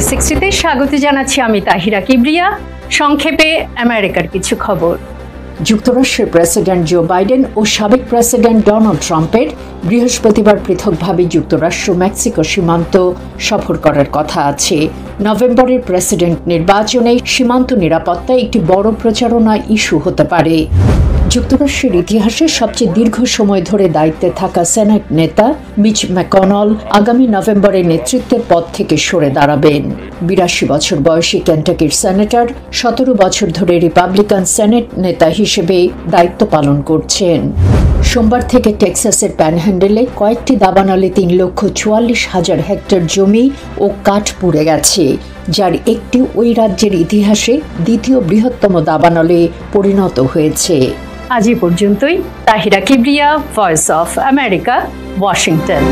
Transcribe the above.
360-তে স্বাগত জানাচ্ছি আমি তাহিরা কিবরিয়া। সংক্ষেপে আমেরিকার কিছু খবর। যুক্তরাষ্ট্রের প্রেসিডেন্ট জো বাইডেন ও সাবেক প্রেসিডেন্ট ডোনাল্ড ট্রাম্পের বৃহস্পতিবার পৃথকভাবে যুক্তরাষ্ট্র মেক্সিকো সীমান্ত সফর করার কথা আছে। নভেম্বরের প্রেসিডেন্ট নির্বাচনে সীমান্ত নিরাপত্তা একটি বড় প্রচারণা ইস্যু হতে পারে। যুক্তরাষ্ট্রের ইতিহাসে সবচেয়ে দীর্ঘ সময় ধরে দায়িত্বে থাকা সেনেট নেতা মিচ ম্যাকনল আগামী নভেম্বরে নেতৃত্বের পদ থেকে সরে দাঁড়াবেন। 82 বছর বয়সী কেন্টাকির সেনেটর 17 বছর ধরে রিপাবলিকান সেনেট নেতা হিসেবে দায়িত্ব পালন করছেন। সোমবার থেকে টেক্সাসের প্যানহ্যান্ডেলে কয়েকটি দাবানলে 3,44,000 হেক্টর জমি ও কাঠ পুড়ে গেছে, যার একটি ওই রাজ্যের ইতিহাসে দ্বিতীয় বৃহত্তম দাবানলে পরিণত হয়েছে। আজ পর্যন্তই। Tahira Kibria, voice of America, Washington.